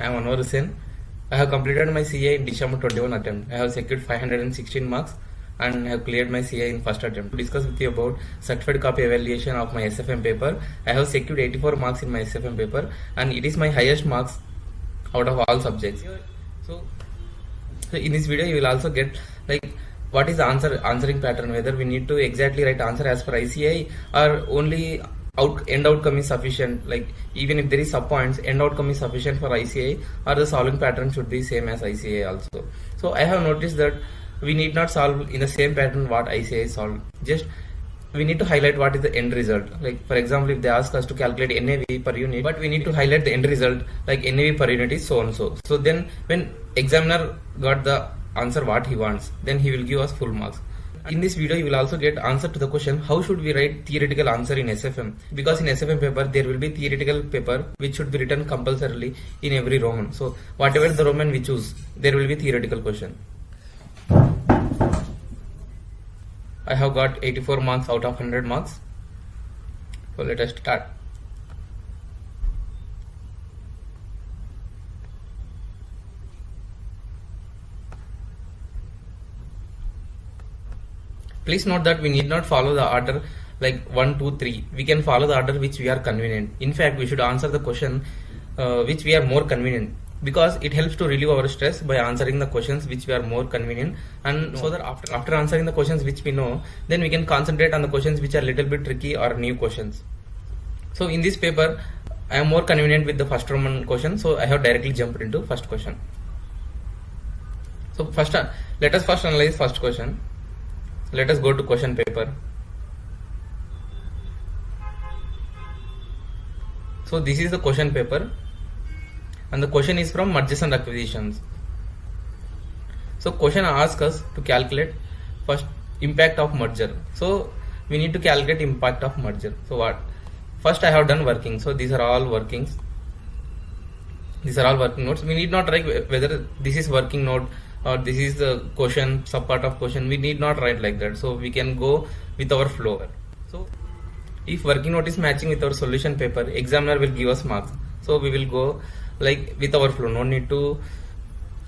I am Anwar Hussain. I have completed my CA in December 21 attempt. I have secured 516 marks and have cleared my CA in first attempt. To discuss with you about certified copy evaluation of my SFM paper, I have secured 84 marks in my SFM paper and it is my highest marks out of all subjects. So in this video you will also get like what is the answering pattern, whether we need to exactly write answer as per ICAI or only end outcome is sufficient, like even if there is sub points, end outcome is sufficient for ICAI, or the solving pattern should be same as ICAI also. So I have noticed that we need not solve in the same pattern what ICAI solved, just we need to highlight what is the end result. Like for example, if they ask us to calculate NAV per unit, but we need to highlight the end result, like NAV per unit is so and so. So then when examiner got the answer what he wants, then he will give us full marks. In this video you will also get answer to the question how should we write theoretical answer in SFM, because in SFM paper there will be theoretical paper which should be written compulsorily in every Roman. So whatever the Roman we choose, there will be theoretical question. I have got 84 marks out of 100 marks. So let us start. Please note that we need not follow the order like 1, 2, 3. We can follow the order which we are convenient. In fact, we should answer the question which we are more convenient, because it helps to relieve our stress by answering the questions which we are more convenient, and so that after answering the questions which we know, then we can concentrate on the questions which are little bit tricky or new questions. So in this paper I am more convenient with the first Roman question, so I have directly jumped into first question. So first let us first analyze first question. Let us go to question paper. So this is the question paper and the question is from mergers and acquisitions. So question asks us to calculate first impact of merger. So we need to calculate impact of merger. So what? First I have done working. So these are all workings. These are all working notes. We need not write whether this is working note or this is the question, sub part of question. We need not write like that. So we can go with our flow. So if working note is matching with our solution paper, examiner will give us marks. So we will go like with our flow. No need to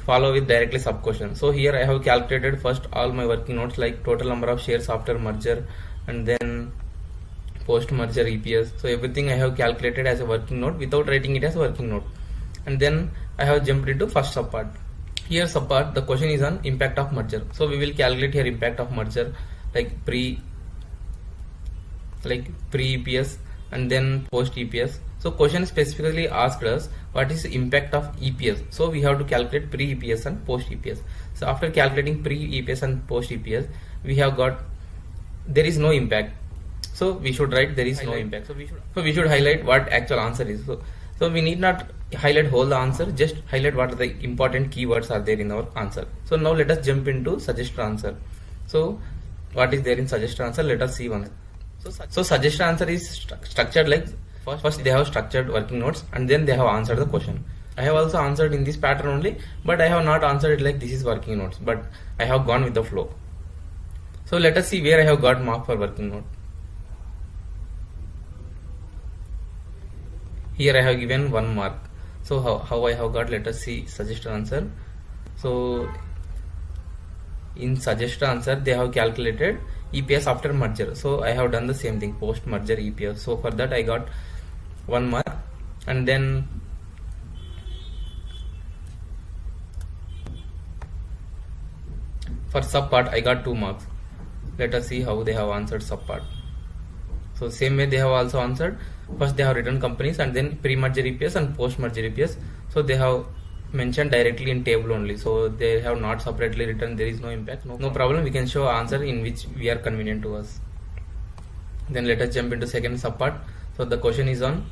follow with directly sub question. So here I have calculated first all my working notes, like total number of shares after merger and then post merger EPS. So everything I have calculated as a working note without writing it as a working note. And then I have jumped into first sub part. Here sub part, the question is on impact of merger. So we will calculate here impact of merger like pre EPS and then post EPS. So question specifically asked us what is the impact of EPS. So we have to calculate pre EPS and post EPS. So after calculating pre EPS and post EPS, we have got there is no impact. So we should write there is no impact. So we should highlight what actual answer is. So we need not highlight whole the answer, just highlight what are the important keywords are there in our answer. So now let us jump into suggested answer. So what is there in suggested answer? Let us see one. So suggested answer is structured like first they have structured working notes and then they have answered the question. I have also answered in this pattern only, but I have not answered it like this is working notes, but I have gone with the flow. So let us see where I have got mark for working note. Here I have given 1 mark. So how I have got, let us see suggested answer. So in suggested answer they have calculated EPS after merger. So I have done the same thing, post merger EPS. So for that I got 1 mark, and then for sub part I got 2 marks. Let us see how they have answered sub part. So same way they have also answered. First they have written companies and then pre-merger EPS and post-merger EPS. So they have mentioned directly in table only. So they have not separately written there is no impact. No problem, we can show answer in which we are convenient to us. Then let us jump into second subpart. So the question is on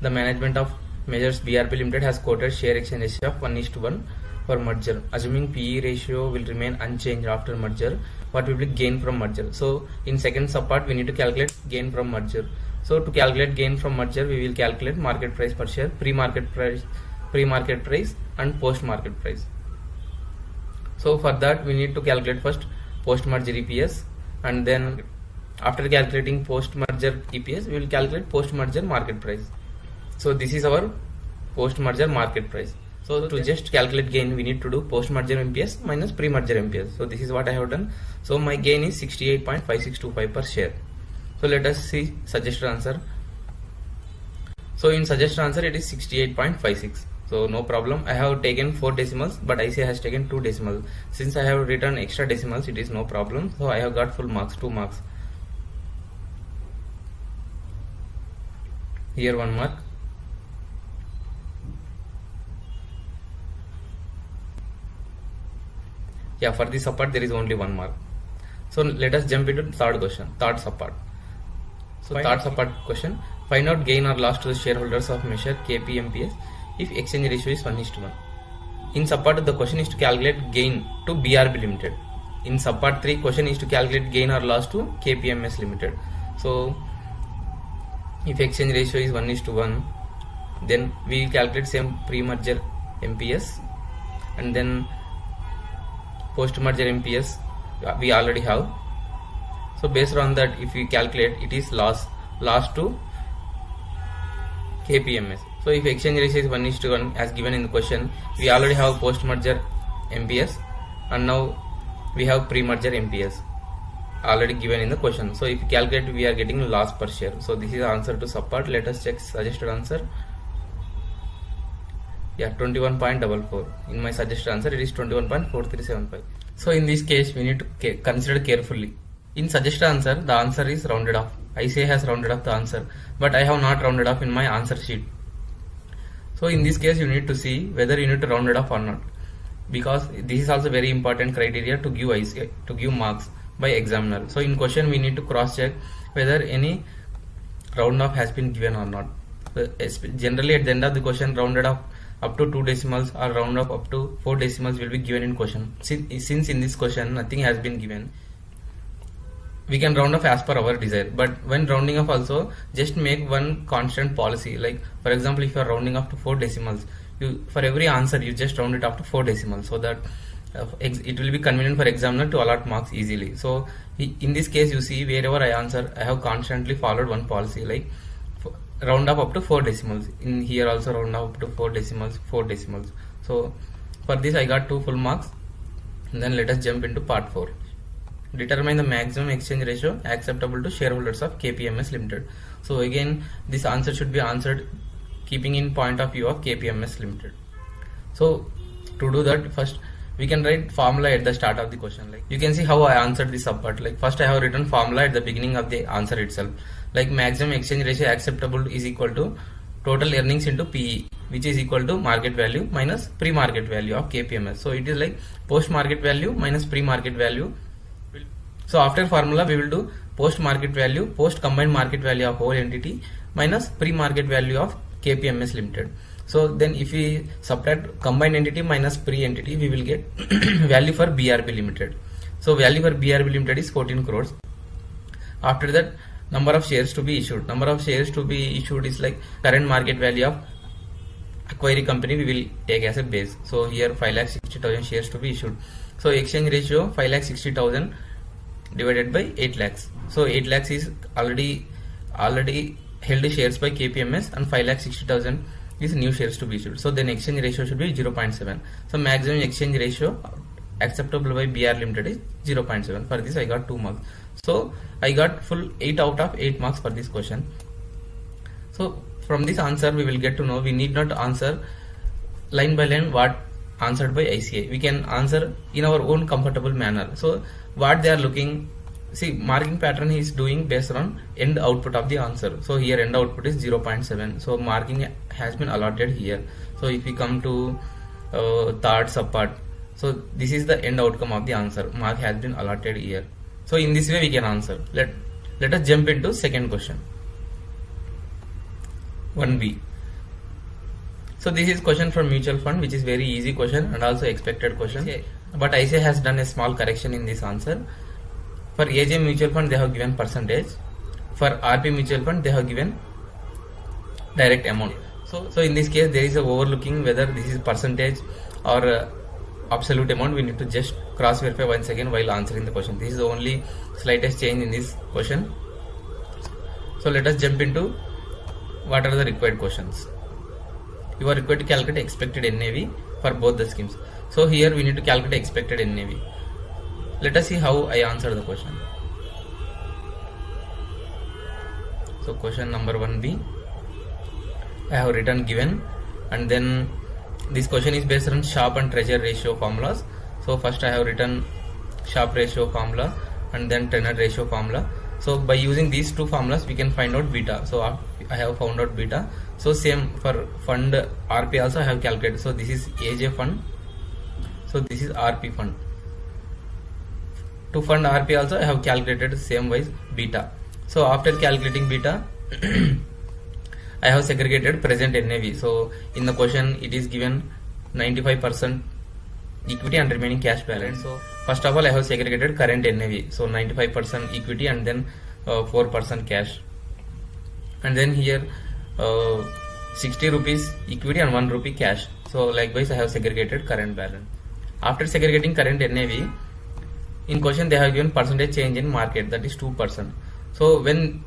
the management of measures BRP Limited has quoted share exchange ratio of 1:1 for merger. Assuming PE ratio will remain unchanged after merger, what will be gain from merger? So in second subpart we need to calculate gain from merger. So to calculate gain from merger, we will calculate market price per share, pre-market price and post-market price. So for that we need to calculate first post-merger EPS, and then after calculating post-merger EPS we will calculate post-merger market price. So this is our post-merger market price. So to just calculate gain, we need to do post-merger MPS minus pre-merger MPS. So this is what I have done. So my gain is 68.5625 per share. So let us see suggested answer. So in suggested answer it is 68.56. So no problem. I have taken 4 decimals, but ICA has taken 2 decimals. Since I have written extra decimals, it is no problem. So I have got full marks, 2 marks. Here 1 mark. Yeah, for this subpart there is only 1 mark. So let us jump into third question, third subpart. So third subpart question, find out gain or loss to the shareholders of measure KPMPS if exchange ratio is 1:1. In subpart the question is to calculate gain to BRB Limited. In subpart 3 question is to calculate gain or loss to KPMS Limited. So if exchange ratio is 1:1, then we will calculate same pre-merger MPS, and then post-merger MPS we already have. So based on that, if we calculate, it is loss to KPMS. So if exchange ratio is 1:1 as given in the question, we already have post-merger MPS, and now we have pre-merger MPS already given in the question. So if we calculate, we are getting loss per share. So this is the answer to subpart. Let us check suggested answer. Yeah, 21.44. In my suggested answer it is 21.4375. So in this case we need to consider carefully. In suggested answer the answer is rounded off. ICA has rounded off the answer, but I have not rounded off in my answer sheet. So in this case you need to see whether you need to round it off or not, because this is also very important criteria to give ICA, to give marks by examiner. So in question we need to cross check whether any round off has been given or not. Generally at the end of the question, rounded off up to 2 decimals or round off up to 4 decimals will be given in question. Since in this question nothing has been given, we can round off as per our desire. But when rounding off also, just make one constant policy. Like for example, if you are rounding off to 4 decimals, you for every answer you just round it up to 4 decimals, so that it will be convenient for examiner to allot marks easily. So in this case you see wherever I answer, I have constantly followed one policy, like round up to 4 decimals. In here also round up to 4 decimals, 4 decimals. So for this I got 2 full marks. And then let us jump into part 4. Determine the maximum exchange ratio acceptable to shareholders of KPMS Limited. So again this answer should be answered keeping in point of view of KPMS Limited. So to do that, first we can write formula at the start of the question. Like you can see how I answered this subpart. Like first I have written formula at the beginning of the answer itself. Like maximum exchange ratio acceptable is equal to total earnings into PE, which is equal to market value minus pre-market value of KPMS. So it is like post-market value minus pre-market value. So after formula we will do post-market value, post-combined market value of whole entity minus pre-market value of KPMS Limited. So then if we subtract combined entity minus pre-entity, we will get value for BRB Limited. So value for BRB Limited is 14 crores. After that, number of shares to be issued. Number of shares to be issued is like current market value of acquiring company we will take as a base. So here 5,60,000 shares to be issued. So exchange ratio 5,60,000 divided by 8 lakhs. So 8 lakhs is already held shares by KPMS, and 5,60,000 is new shares to be issued. So then exchange ratio should be 0.7. So maximum exchange ratio acceptable by BR Limited is 0.7. For this I got 2 marks. So I got full 8 out of 8 marks for this question. So from this answer we will get to know we need not answer line by line what answered by ICA. We can answer in our own comfortable manner. So what they are looking, see marking pattern he is doing based on end output of the answer. So here end output is 0.7. So marking has been allotted here. So if we come to third subpart, so this is the end outcome of the answer. Mark has been allotted here. So in this way we can answer. Let us jump into second question. 1B. So this is question from mutual fund, which is very easy question and also expected question. Okay. But ICA has done a small correction in this answer. For AJ mutual fund they have given percentage. For RP mutual fund they have given direct amount. So in this case there is a overlooking whether this is percentage or absolute amount. We need to just cross verify once again while answering the question. This is the only slightest change in this question. So let us jump into what are the required questions. you are required to calculate expected NAV for both the schemes. So here we need to calculate expected NAV. Let us see how I answer the question. So question number 1B, I have written given, and then this question is based on Sharpe and Treasure ratio formulas. So first I have written Sharpe ratio formula and then Treasure ratio formula. So by using these two formulas we can find out beta. So I have found out beta. So same for fund RP also I have calculated. So this is AJ fund, so this is RP fund. To fund RP also I have calculated same wise beta. So after calculating beta I have segregated present NAV. So in the question it is given 95% equity and remaining cash balance. So first of all I have segregated current NAV. So 95% equity and then 4% cash. And then here 60 rupees equity and 1 rupee cash. So likewise I have segregated current balance. After segregating current NAV, in question they have given percentage change in market, that is 2%. So when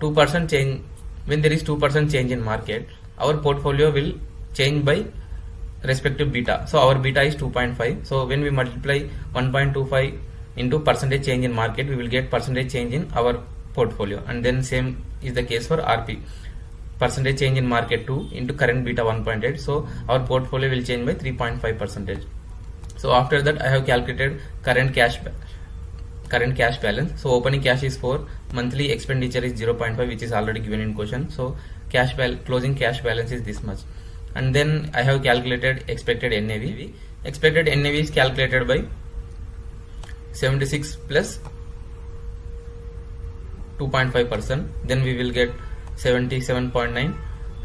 2% change, when there is 2% change in market, our portfolio will change by respective beta. So our beta is 2.5. So when we multiply 1.25 into percentage change in market, we will get percentage change in our portfolio. And then same is the case for RP. Percentage change in market 2 into current beta 1.8. So our portfolio will change by 3.5%. So after that I have calculated current cash balance. So opening cash is 4, monthly expenditure is 0.5, which is already given in question. So closing cash balance is this much. And then I have calculated expected NAV. Expected NAV is calculated by 76 plus 2.5%. Then we will get 77.9.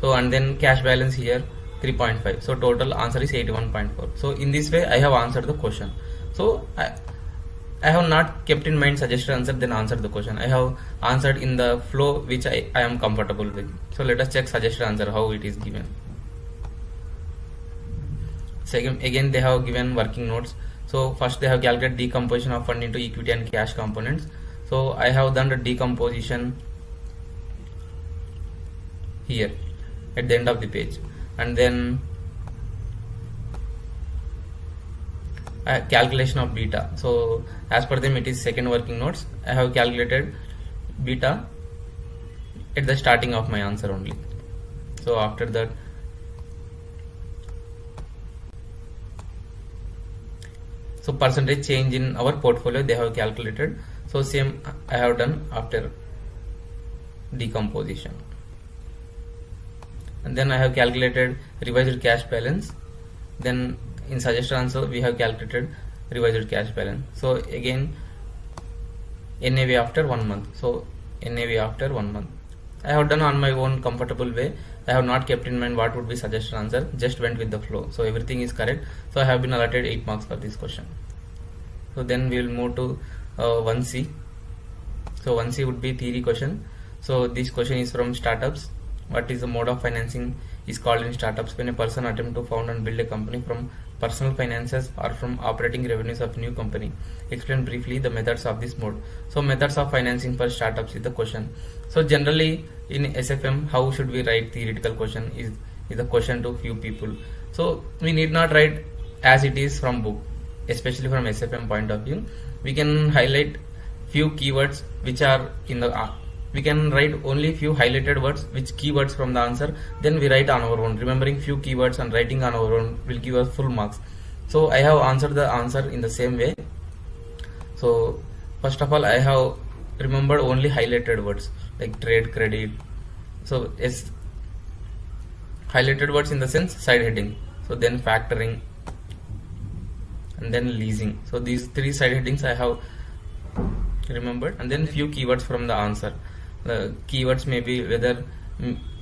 So and then cash balance here 3.5. So total answer is 81.4. So in this way I have answered the question. So I have not kept in mind suggested answer then answered the question. I have answered in the flow which I am comfortable with. So let us check suggested answer how it is given. Second, again they have given working notes. So first they have calculated decomposition of fund into equity and cash components. So I have done the decomposition here at the end of the page, and then calculation of beta. So as per them it is second working notes. I have calculated beta at the starting of my answer only. So after that so percentage change in our portfolio they have calculated. So same I have done after decomposition. And then I have calculated revised cash balance. Then in suggested answer we have calculated revised cash balance. So again NAV after 1 month. So NAV after 1 month. I have done on my own comfortable way. I have not kept in mind what would be suggested answer, just went with the flow. So everything is correct. So I have been allotted 8 marks for this question. So then we will move to 1C. So 1C would be theory question. So this question is from startups. What is the mode of financing is called in startups when a person attempt to found and build a company from personal finances or from operating revenues of new company. Explain briefly the methods of this mode. So methods of financing for startups is the question. So generally in SFM how should we write theoretical question is the question to few people. So we need not write as it is from book, especially from SFM point of view. We can highlight few keywords which are in the we can write only few highlighted words which keywords from the answer, then we write on our own. Remembering few keywords and writing on our own will give us full marks. So I have answered the answer in the same way. So first of all I have remembered only highlighted words like trade, credit. So it's highlighted words in the sense side heading. So then factoring and then leasing. So these 3 side headings I have remembered, and then few keywords from the answer. The keywords may be whether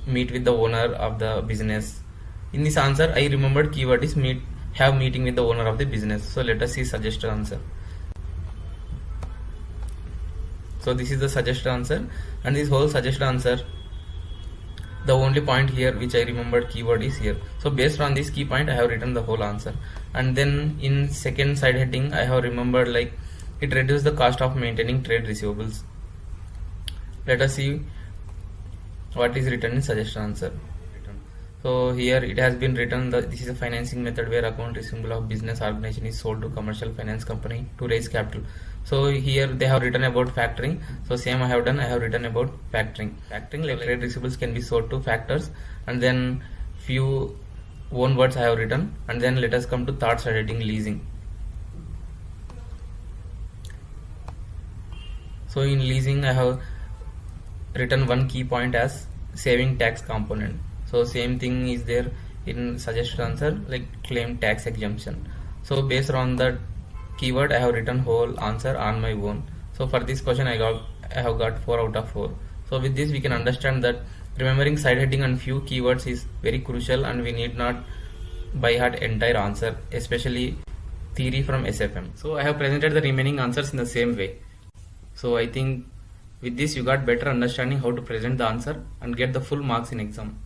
meet with the owner of the business. In this answer I remembered keyword is have meeting with the owner of the business. So let us see suggested answer. So this is the suggested answer, and this whole suggested answer, the only point here which I remembered keyword is here. So based on this key point I have written the whole answer. And then in second side heading I have remembered like it reduces the cost of maintaining trade receivables. Let us see what is written in suggested answer. So here it has been written that this is a financing method where account receivable of business organization is sold to commercial finance company to raise capital. So here they have written about factoring. So same I have done. I have written about factoring. Factoring, like trade receivables can be sold to factors, and then few own words I have written, and then let us come to third side heading, leasing. So in leasing I have written one key point as saving tax component. So same thing is there in suggested answer, like claim tax exemption. So based on that keyword I have written whole answer on my own. So for this question I have got 4 out of 4. So with this we can understand that remembering side heading and few keywords is very crucial, and we need not by heart entire answer, especially theory from SFM. So I have presented the remaining answers in the same way. So I think with this you got better understanding how to present the answer and get the full marks in exam.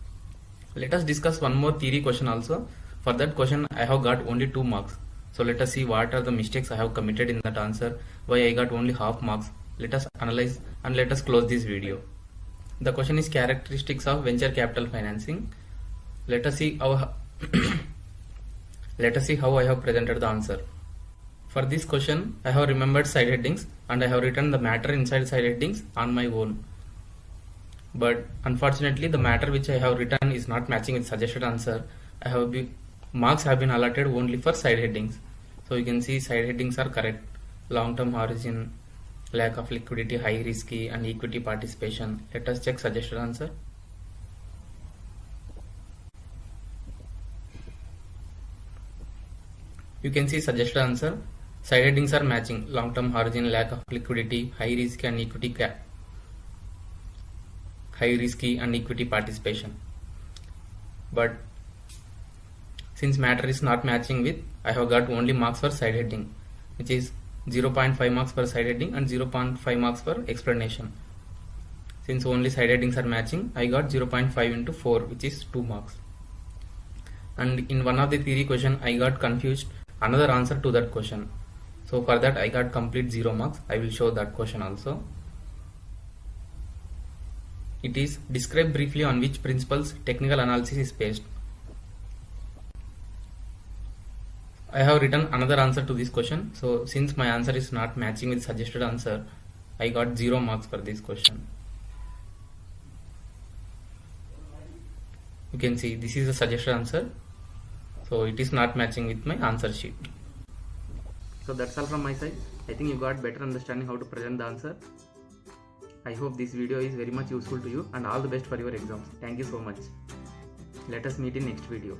Let us discuss one more theory question also. For that question I have got only 2 marks. So let us see what are the mistakes I have committed in that answer, why I got only half marks. Let us analyze and let us close this video. The question is characteristics of venture capital financing. Let us see how let us see how I have presented the answer. For this question I have remembered side headings and I have written the matter inside side headings on my own. But unfortunately the matter which I have written is not matching with suggested answer. Marks have been allotted only for side headings. So you can see side headings are correct. Long-term horizon, lack of liquidity, high risky, and equity participation. Let us check suggested answer. You can see suggested answer. Side headings are matching. Long-term horizon, lack of liquidity, high risk and equity high risky and equity participation. But since matter is not matching with, I have got only marks for side heading, which is 0.5 marks for side heading and 0.5 marks for explanation. Since only side headings are matching, I got 0.5 into 4, which is 2 marks. And in one of the theory question I got confused another answer to that question. So for that I got complete 0 marks. I will show that question also. It is describe briefly on which principles technical analysis is based. I have written another answer to this question. So since my answer is not matching with suggested answer, I got 0 marks for this question. You can see this is the suggested answer. So it is not matching with my answer sheet. So that's all from my side. I think you got better understanding how to present the answer. I hope this video is very much useful to you, and all the best for your exams. Thank you so much. Let us meet in next video.